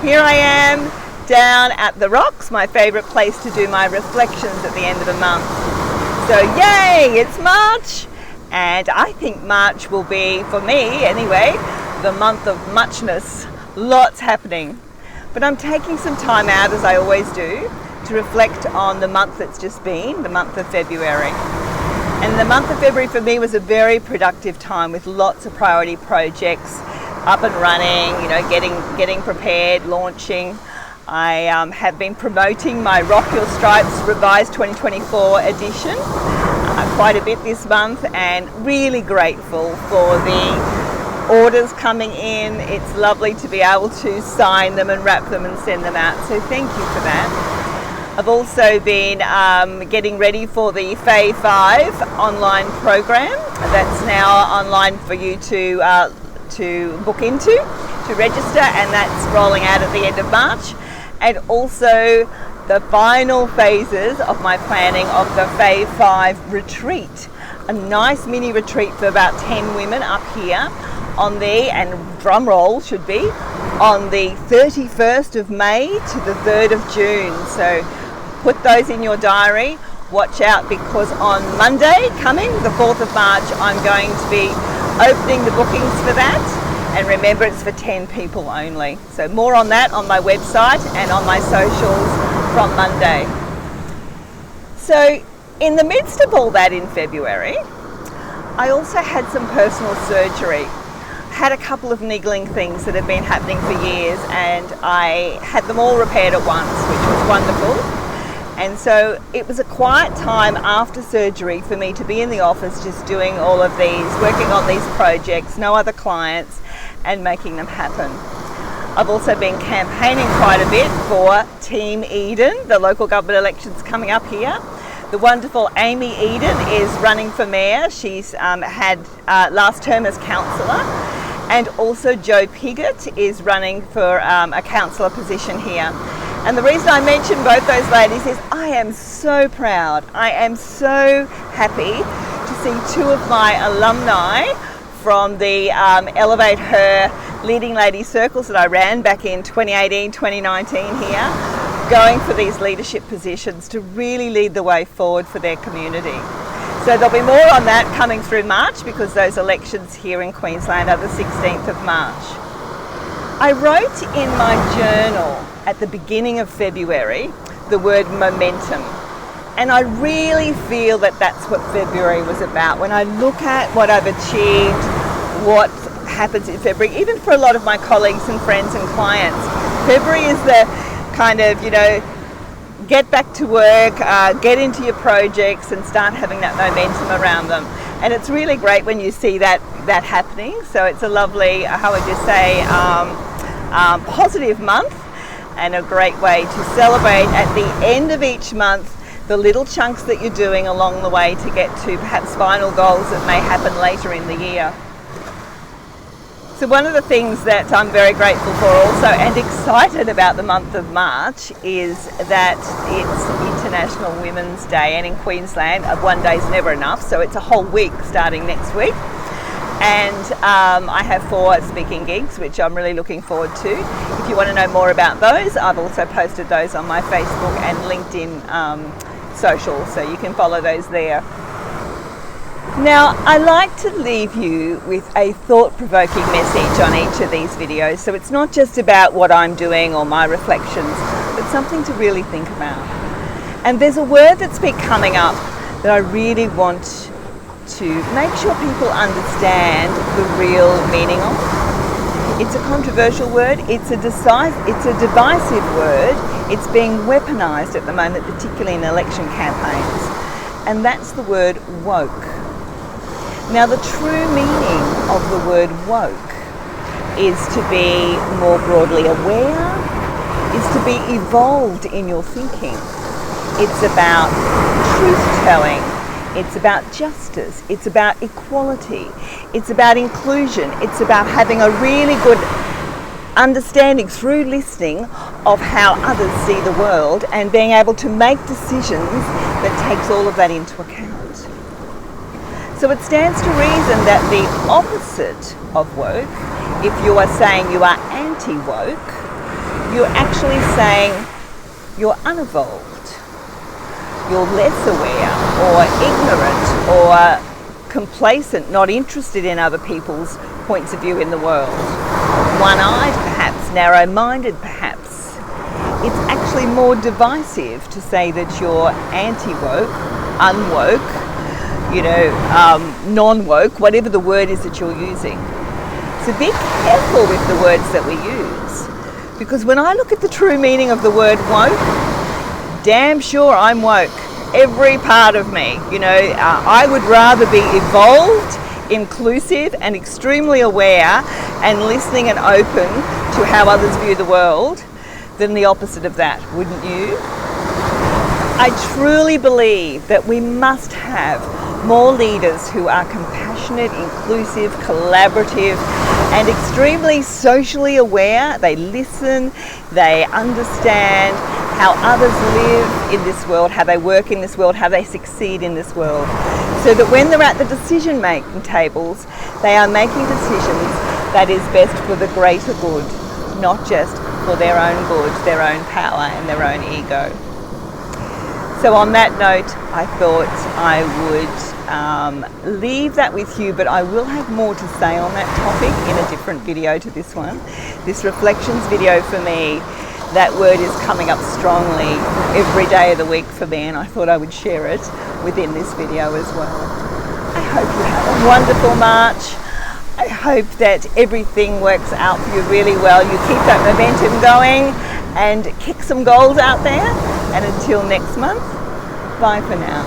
Here I am down at the Rocks, my favourite place to do my reflections at the end of the month. So yay, it's March, and I think March will be, for me anyway, the month of muchness. Lots happening. But I'm taking some time out, as I always do, to reflect on the month that's just been, the month of February. And the month of February for me was a very productive time with lots of priority projects up and running, you know, getting prepared, launching. I have been promoting my Rock Your Stripes revised 2024 edition quite a bit this month, and really grateful for the orders coming in. It's lovely to be able to sign them and wrap them and send them out, so thank you for that. I've also been getting ready for the Fae 5 online program that's now online for you to book into, to register, and that's rolling out at the end of March. And also the final phases of my planning of the Fae 5 retreat, a nice mini retreat for about 10 women up here on the, and drum roll should be, on the 31st of May to the 3rd of June. So put those in your diary. Watch out, because on Monday coming, the 4th of March, I'm going to be opening the bookings for that. And remember, it's for 10 people only. So more on that on my website and on my socials from Monday. So in the midst of all that in February, I also had some personal surgery. Had a couple of niggling things that have been happening for years, and I had them all repaired at once, which was wonderful. And so it was a quiet time after surgery for me to be in the office just doing all of these, working on these projects, no other clients, and making them happen. I've also been campaigning quite a bit for Team Eden, the local government elections coming up here. The wonderful Amy Eden is running for mayor. She's had last term as councillor. And also Joe Piggott is running for a councillor position here. And the reason I mention both those ladies is I am so proud. I am so happy to see two of my alumni from the Elevate Her Leading Lady Circles that I ran back in 2018, 2019 here, going for these leadership positions to really lead the way forward for their community. So there'll be more on that coming through March, because those elections here in Queensland are the 16th of March. I wrote in my journal at the beginning of February the word momentum. And I really feel that that's what February was about. When I look at what I've achieved, what happens in February, even for a lot of my colleagues and friends and clients, February is the kind of, you know, get back to work, get into your projects and start having that momentum around them. And it's really great when you see that happening. So it's a lovely, how would you say, positive month, and a great way to celebrate at the end of each month the little chunks that you're doing along the way to get to perhaps final goals that may happen later in the year. So one of the things that I'm very grateful for also, and excited about the month of March, is that it's International Women's Day, and in Queensland one day is never enough, so it's a whole week starting next week. And I have 4 speaking gigs, which I'm really looking forward to. If you want to know more about those, I've also posted those on my Facebook and LinkedIn socials, so you can follow those there. Now, I like to leave you with a thought-provoking message on each of these videos, so it's not just about what I'm doing or my reflections, but something to really think about. And there's a word that's been coming up that I really want to make sure people understand the real meaning of. It's a controversial word, it's a divisive word, it's being weaponized at the moment, particularly in election campaigns, and that's the word woke. Now, the true meaning of the word woke is to be more broadly aware, is to be evolved in your thinking. It's about truth-telling, it's about justice, it's about equality, it's about inclusion, it's about having a really good understanding through listening of how others see the world and being able to make decisions that takes all of that into account. So it stands to reason that the opposite of woke, if you are saying you are anti-woke, you're actually saying you're unevolved, you're less aware or ignorant or complacent, not interested in other people's points of view in the world. One-eyed perhaps, narrow-minded perhaps. It's actually more divisive to say that you're anti-woke, unwoke, non-woke, whatever the word is that you're using. So be careful with the words that we use, because when I look at the true meaning of the word woke, damn sure I'm woke. Every part of me, I would rather be evolved, inclusive and extremely aware and listening and open to how others view the world than the opposite of that, wouldn't you? I truly believe that we must have more leaders who are compassionate, inclusive, collaborative and extremely socially aware. They listen, they understand how others live in this world, how they work in this world, how they succeed in this world, so that when they're at the decision-making tables, they are making decisions that is best for the greater good, not just for their own good, their own power and their own ego. So on that note, I thought I would leave that with you, but I will have more to say on that topic in a different video to this one. This reflections video for me, that word is coming up strongly every day of the week for me, and I thought I would share it within this video as well. I hope you have a wonderful March. I hope that everything works out for you really well. You keep that momentum going and kick some goals out there. And until next month, bye for now.